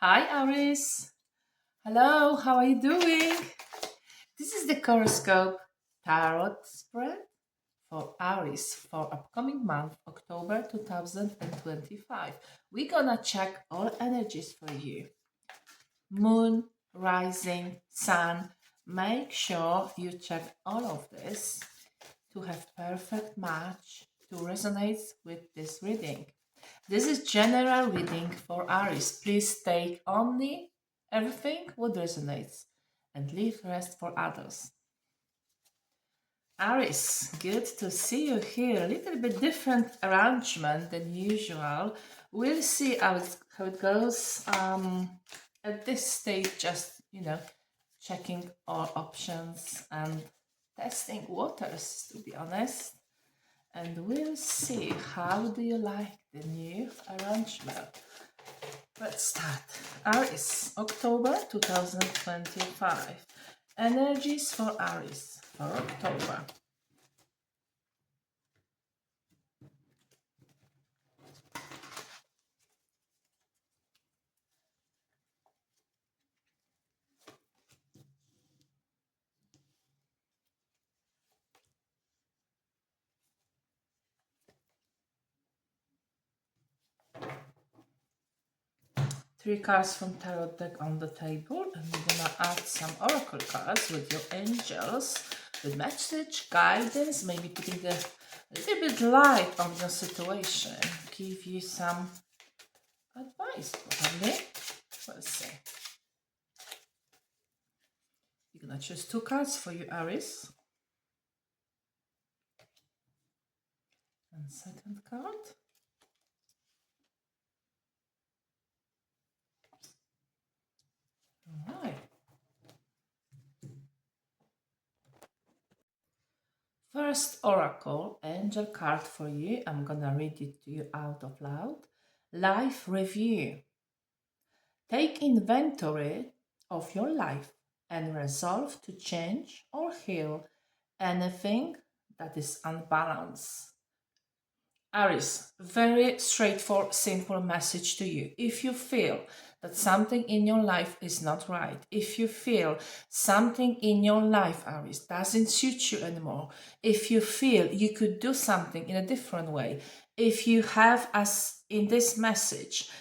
Hi, Aries. Hello, how are you doing? This is the horoscope tarot spread for Aries for upcoming month, October 2025. We're gonna check all energies for you. Moon, rising, sun. Make sure you check all of this to have perfect match to resonate with this reading. This is general reading for Aries. Please take only everything what resonates and leave rest for others. Aries, good to see you here. A little bit different arrangement than usual. We'll see how it goes. At this stage, just checking all options and testing waters, to be honest. And we'll see how do you like the new arrangement. Let's start. Aries, October 2025. Energies for Aries for October. Three cards from tarot deck on the table, and we're gonna add some oracle cards with your angels, with message, guidance, maybe putting a little bit light on your situation, give you some advice, probably. Let's see. You're gonna choose two cards for you, Aries. And second card. All right. First oracle, angel card for you. I'm gonna read it to you out of loud. Life review. Take inventory of your life and resolve to change or heal anything that is unbalanced. Aries, very straightforward, simple message to you. If you feel that something in your life is not right, if you feel something in your life, Aries, doesn't suit you anymore, if you feel you could do something in a different way, if you have, as in this message,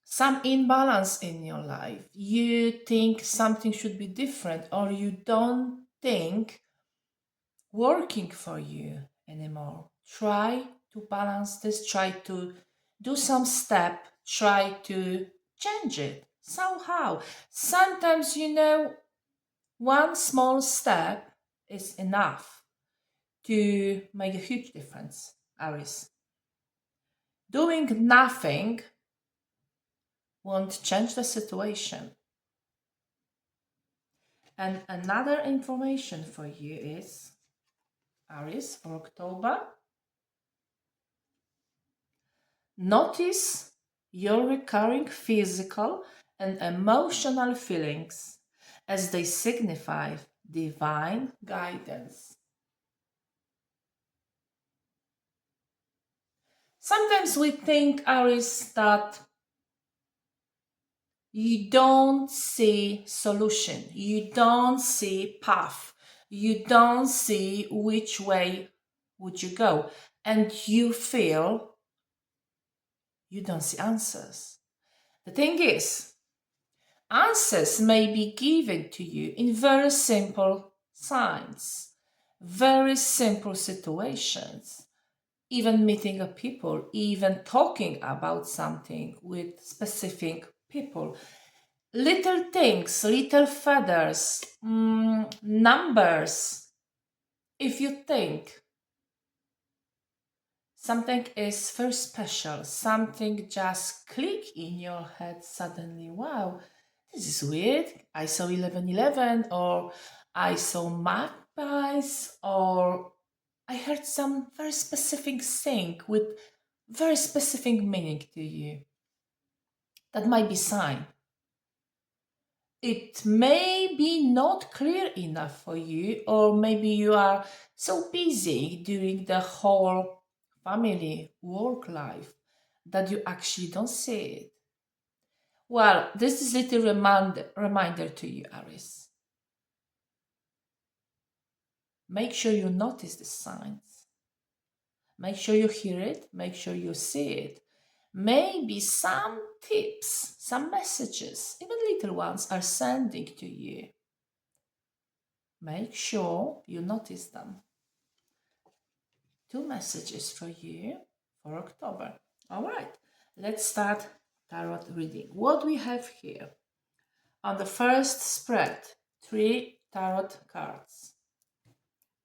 some imbalance in your life, you think something should be different, or you don't think working for you anymore, try to balance this, try to do some step, try to change it somehow. Sometimes, one small step is enough to make a huge difference, Aries. Doing nothing won't change the situation. And another information for you is, Aries, for October, notice your recurring physical and emotional feelings as they signify divine guidance. Sometimes we think, Aries, that you don't see solution, you don't see path, you don't see which way would you go, and you feel you don't see answers. The thing is, answers may be given to you in very simple signs, very simple situations, even meeting a people, even talking about something with specific people. Little things, little feathers, numbers. If you think something is very special, something just click in your head suddenly, wow, this is weird. I saw 1111, or I saw magpies, or I heard some very specific thing with very specific meaning to you. That might be sign. It may be not clear enough for you, or maybe you are so busy during the whole family work life that you actually don't see it. Well, this is a little reminder to you, Aries. Make sure you notice the signs. Make sure you hear it. Make sure you see it. Maybe some tips, some messages, even little ones, are sending to you. Make sure you notice them. 2 messages for you for October. All right, let's start tarot reading. What we have here on the first spread, 3 tarot cards.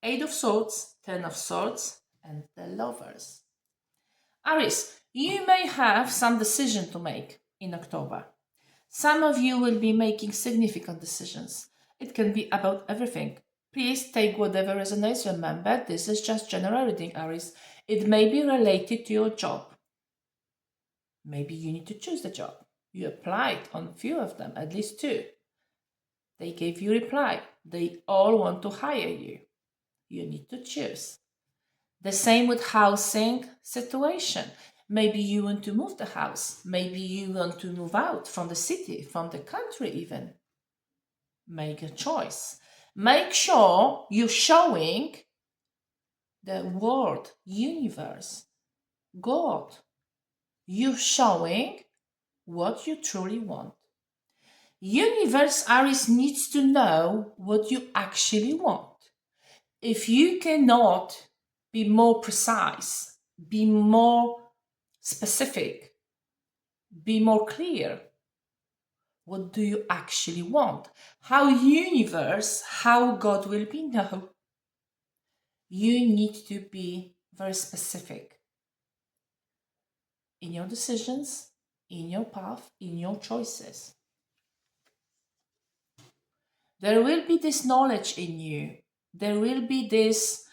8 of Swords, 10 of Swords, and the Lovers. Aries, you may have some decision to make in October. Some of you will be making significant decisions. It can be about everything. Please take whatever resonates. Remember, this is just general reading, Aries. It may be related to your job. Maybe you need to choose the job. You applied on few of them, at least 2. They gave you reply. They all want to hire you. You need to choose. The same with housing situation. Maybe you want to move the house. Maybe you want to move out from the city, from the country even. Make a choice. Make sure you're showing the world, universe, God. You're showing what you truly want. Universe, Aries, needs to know what you actually want. If you cannot be more precise, be more specific, be more clear, what do you actually want? How universe, how God will be known? You need to be very specific in your decisions, in your path, in your choices. There will be this knowledge in you. There will be this,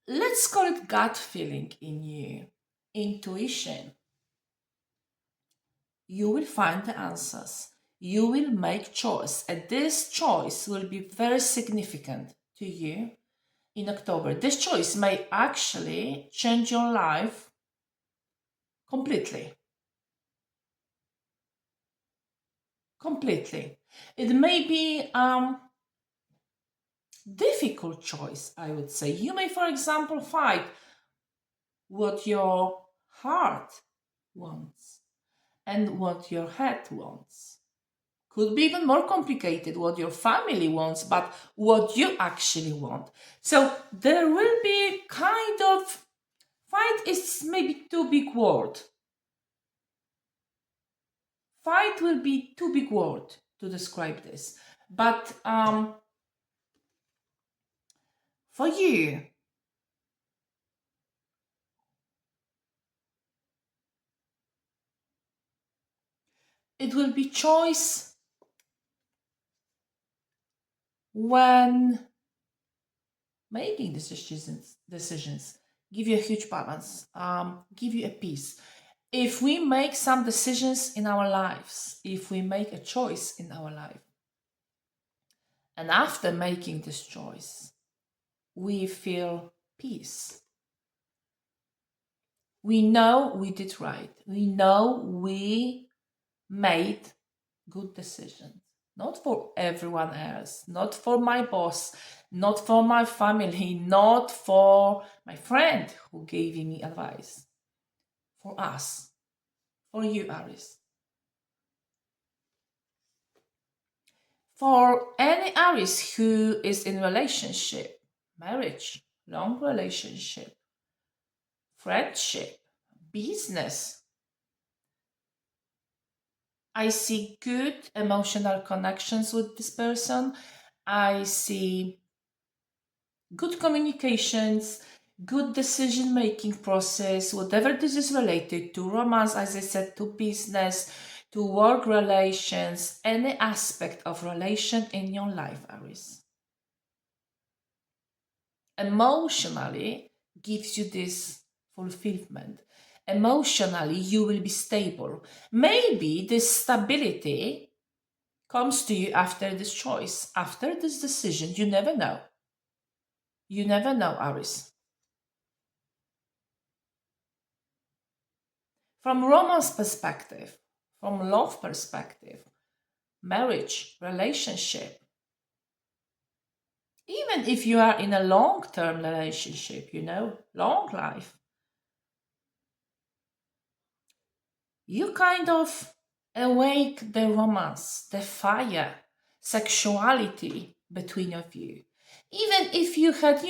let's call it gut feeling in you, intuition. You will find the answers. You will make choice, and this choice will be very significant to you in October. This choice may actually change your life completely. Completely. It may be difficult choice, I would say. You may, for example, find what your heart wants and what your head wants. Could be even more complicated what your family wants, but what you actually want. So there will be kind of, fight is maybe too big word. Fight will be too big word to describe this. But for you, it will be choice when making decisions give you a huge balance, give you a peace. If we make some decisions in our lives, if we make a choice in our life, and after making this choice, we feel peace. We know we did right. We know we made good decisions. Not for everyone else, not for my boss, not for my family, not for my friend who gave me advice. For us, for you, Aries. For any Aries who is in relationship, marriage, long relationship, friendship, business, I see good emotional connections with this person. I see good communications, good decision-making process, whatever this is related to romance, as I said, to business, to work relations, any aspect of relation in your life, Aries. Emotionally gives you this fulfillment. Emotionally, you will be stable. Maybe this stability comes to you after this choice, after this decision. You never know. You never know, Aries. From romance perspective, from love perspective, marriage, relationship. Even if you are in a long-term relationship, long life, you kind of awake the romance, the fire, sexuality between of you. Even if you had,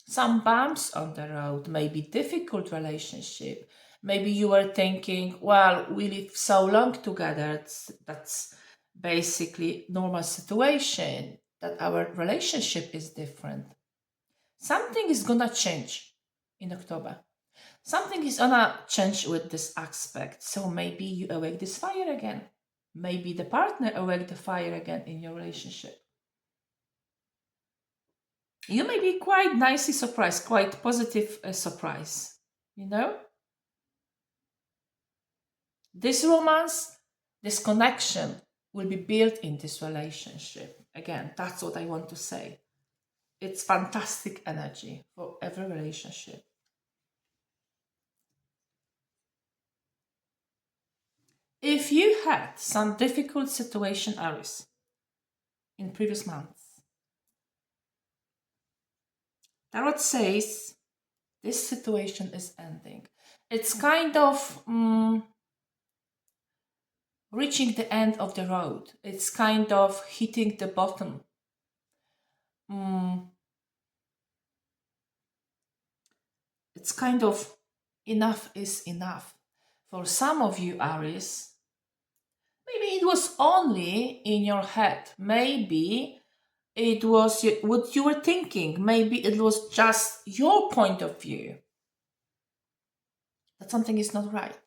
some bumps on the road, maybe difficult relationship, maybe you were thinking, well, we live so long together, that's basically normal situation, that our relationship is different. Something is gonna change in October. Something is gonna change with this aspect. So maybe you awake this fire again. Maybe the partner awake the fire again in your relationship. You may be quite nicely surprised, quite positive surprise. You know, this romance, this connection will be built in this relationship. Again, that's what I want to say. It's fantastic energy for every relationship. If you had some difficult situation, Aries, in previous months, Tarot says this situation is ending. It's kind of reaching the end of the road. It's kind of hitting the bottom. Mm, it's kind of enough is enough. For some of you, Aries, maybe it was only in your head. Maybe it was what you were thinking. Maybe it was just your point of view. That something is not right.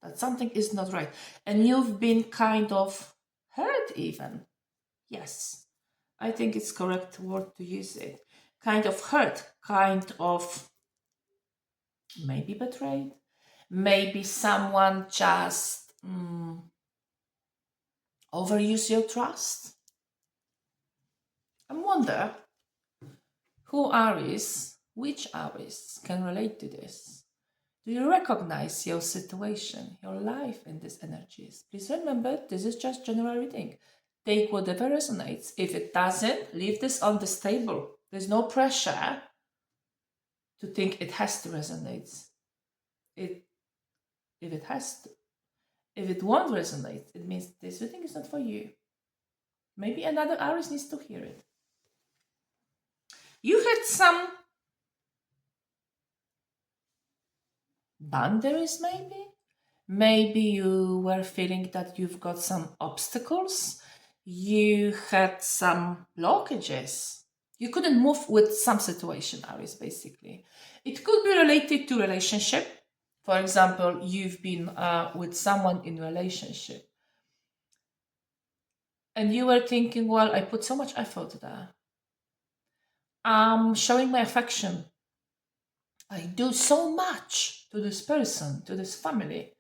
That something is not right. And you've been kind of hurt even. Yes, I think it's correct word to use it. Kind of hurt, kind of maybe betrayed. Maybe someone just overuse your trust. I wonder who Aries, which Aries can relate to this. Do you recognize your situation, your life in these energies? Please remember, this is just general reading. Take whatever resonates. If it doesn't, leave this on this table. There's no pressure to think it has to resonate. It, if it has to, if it won't resonate, it means this reading is not for you. Maybe another Aries needs to hear it. You had some boundaries, maybe? Maybe you were feeling that you've got some obstacles. You had some blockages. You couldn't move with some situation, Aries, basically. It could be related to relationship. For example, you've been with someone in relationship. And you were thinking, well, I put so much effort there. I'm showing my affection. I do so much to this person, to this family.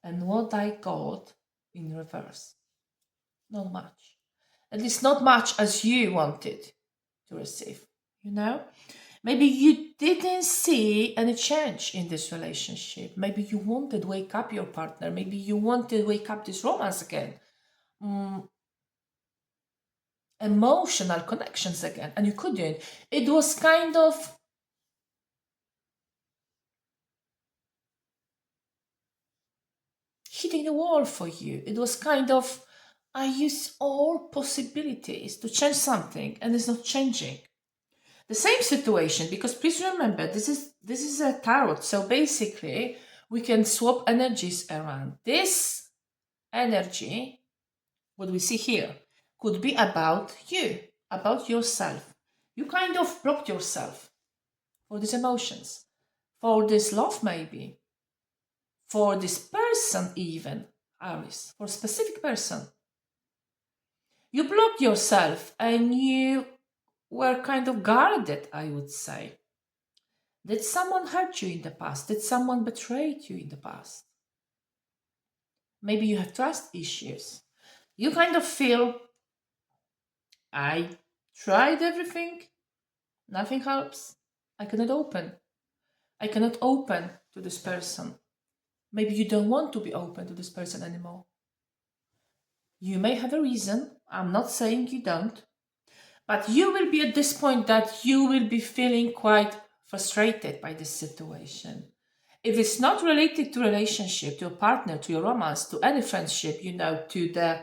And what I got in reverse, not much. At least not much as you wanted to receive, Maybe you didn't see any change in this relationship. Maybe you wanted to wake up your partner. Maybe you wanted to wake up this romance again. Emotional connections again, and you couldn't. It was kind of hitting the wall for you. It was kind of, I use all possibilities to change something and it's not changing. The same situation, because please remember, this is a tarot, so basically we can swap energies around. This energy, what we see here, could be about you, about yourself. You kind of blocked yourself for these emotions, for this love maybe, for this person even, Aries, for a specific person. You blocked yourself and you were kind of guarded, I would say. Did someone hurt you in the past? Did someone betray you in the past? Maybe you have trust issues. You kind of feel, I tried everything, nothing helps. I cannot open. I cannot open to this person. Maybe you don't want to be open to this person anymore. You may have a reason. I'm not saying you don't. But you will be at this point that you will be feeling quite frustrated by this situation. If it's not related to relationship, to a partner, to your romance, to any friendship, to the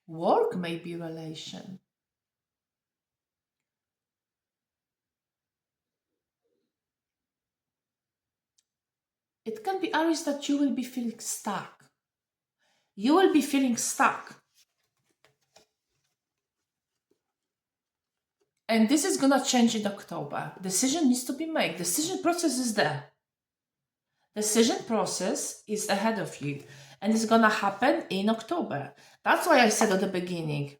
work maybe relation. It can be, Aries, that you will be feeling stuck. You will be feeling stuck. And this is gonna change in October. Decision needs to be made. Decision process is there. Decision process is ahead of you. And it's gonna happen in October. That's why I said at the beginning,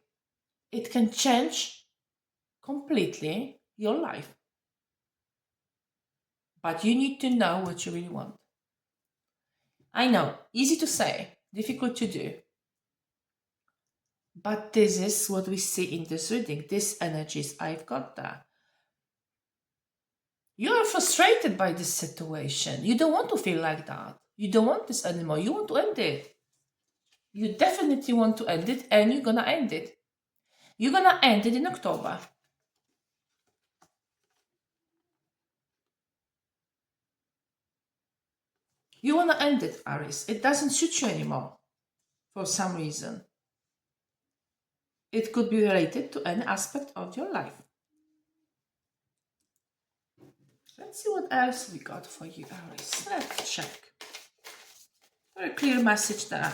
it can change completely your life. But you need to know what you really want. I know, easy to say, difficult to do. But this is what we see in this reading. These energies, I've got that. You are frustrated by this situation. You don't want to feel like that. You don't want this anymore. You want to end it. You definitely want to end it, and you're gonna end it. You're gonna end it in October. You wanna end it, Aries. It doesn't suit you anymore for some reason. It could be related to any aspect of your life. Let's see what else we got for you, Aries. Let's check. Very clear message there.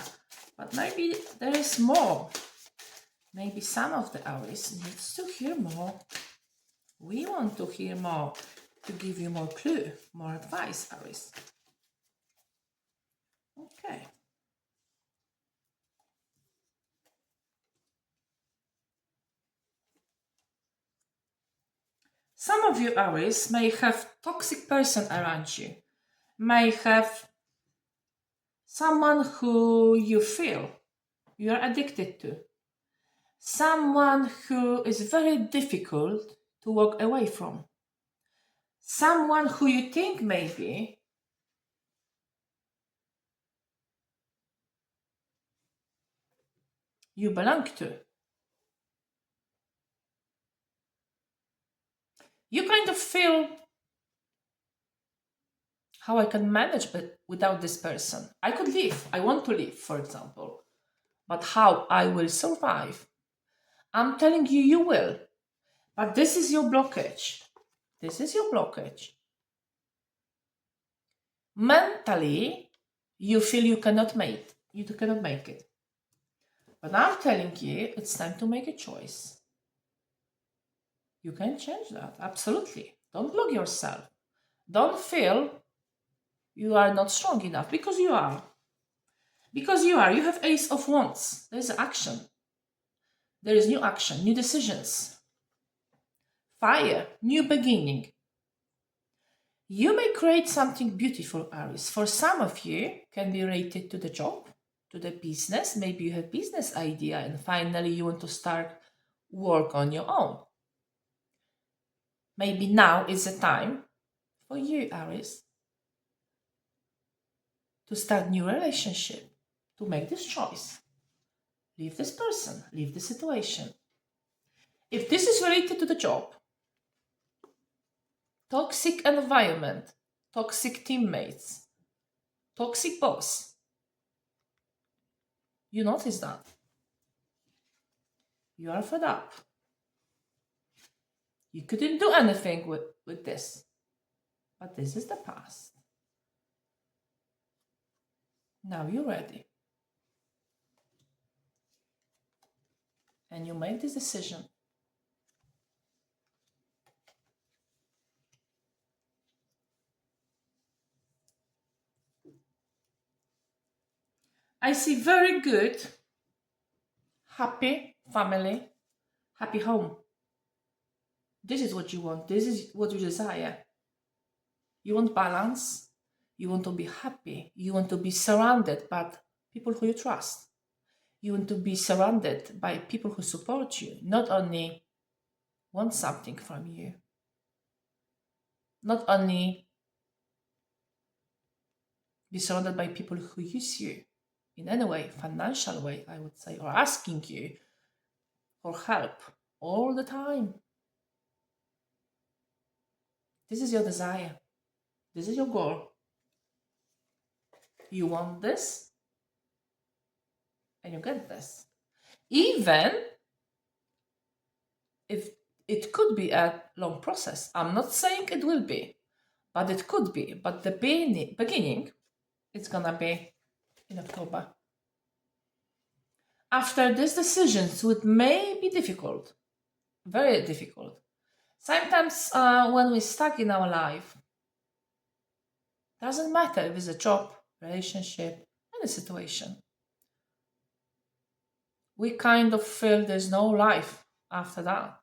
But maybe there is more. Maybe some of the Aries needs to hear more. We want to hear more, to give you more clue, more advice, Aries. Okay. Some of you, Aries, may have toxic person around you. May have someone who you feel you are addicted to. Someone who is very difficult to walk away from. Someone who you think maybe you belong to. You kind of feel how I can manage without this person. I could leave. I want to leave, for example. But how I will survive? I'm telling you, you will. But this is your blockage. This is your blockage. Mentally, you feel you cannot make it. But I'm telling you, it's time to make a choice. You can change that, absolutely. Don't block yourself. Don't feel you are not strong enough, because you are. Because you are. You have Ace of Wands. There is action. There is new action, new decisions. Fire, new beginning. You may create something beautiful, Aries. For some of you, can be related to the job, to the business. Maybe you have business idea and finally you want to start work on your own. Maybe now is the time for you, Aries, to start new relationship, to make this choice. Leave this person, leave the situation. If this is related to the job, toxic environment, toxic teammates, toxic boss, you notice that. You are fed up. You couldn't do anything with this. But this is the past. Now you're ready. And you make this decision. I see very good, happy family, happy home. This is what you want. This is what you desire. You want balance. You want to be happy. You want to be surrounded by people who you trust. You want to be surrounded by people who support you, not only want something from you, not only Be surrounded by people who use you in any way, financial way, I would say, or asking you for help all the time. This is your desire. This is your goal. You want this, and you get this. Even if it could be a long process. I'm not saying it will be, but it could be. But the beginning, it's gonna be in October. After these decisions, it may be difficult, very difficult. Sometimes when we're stuck in our life, doesn't matter if it's a job, relationship, any situation. We kind of feel there's no life after that.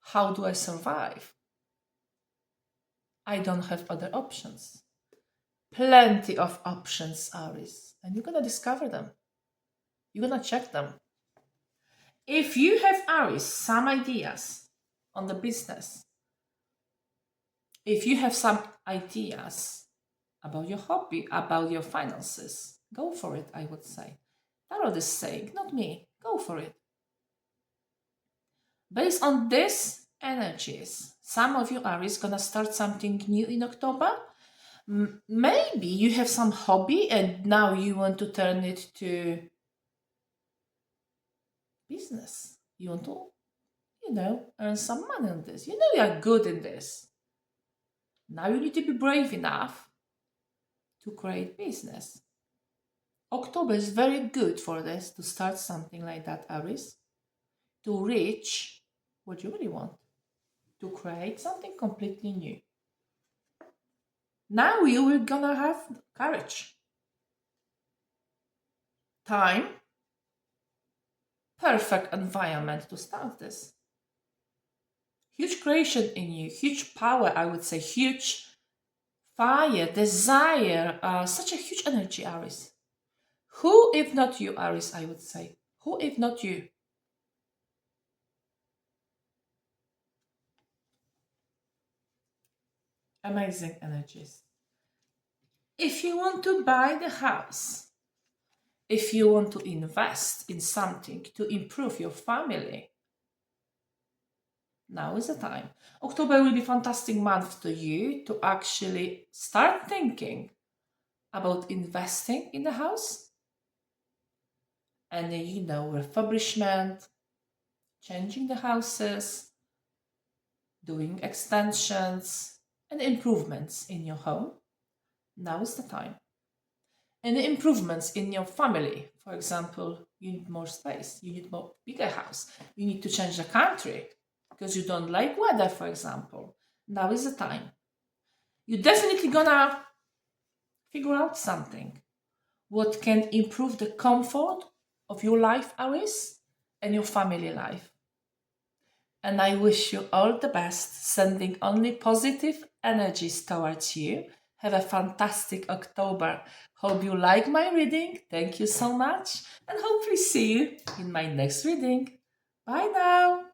How do I survive? I don't have other options. Plenty of options, Aries, and you're gonna discover them. You're gonna check them. If you have, Aries, some ideas on the business, if you have some ideas about your hobby, about your finances, go for it, I would say. Tarot is saying, not me, go for it. Based on these energies, some of you, Aries, gonna start something new in October. Maybe you have some hobby and now you want to turn it to business. You want to, earn some money on this. You are good in this. Now you need to be brave enough to create business. October is very good for this, to start something like that, Aries. To reach what you really want. To create something completely new. Now you are gonna have courage. Time. Perfect environment to start this. Huge creation in you, huge power, I would say, huge fire, desire, such a huge energy, Aries. Who if not you, Aries, I would say? Who if not you? Amazing energies. If you want to buy the house, if you want to invest in something to improve your family, now is the time. October will be a fantastic month to you to actually start thinking about investing in the house and refurbishment, changing the houses, doing extensions and improvements in your home. Now is the time. And the improvements in your family, for example, you need more space, you need more bigger house, you need to change the country because you don't like weather, for example. Now is the time. You're definitely gonna figure out something what can improve the comfort of your life, Aries, and your family life. And I wish you all the best, sending only positive energies towards you. Have a fantastic October. Hope you like my reading. Thank you so much. And hopefully see you in my next reading. Bye now.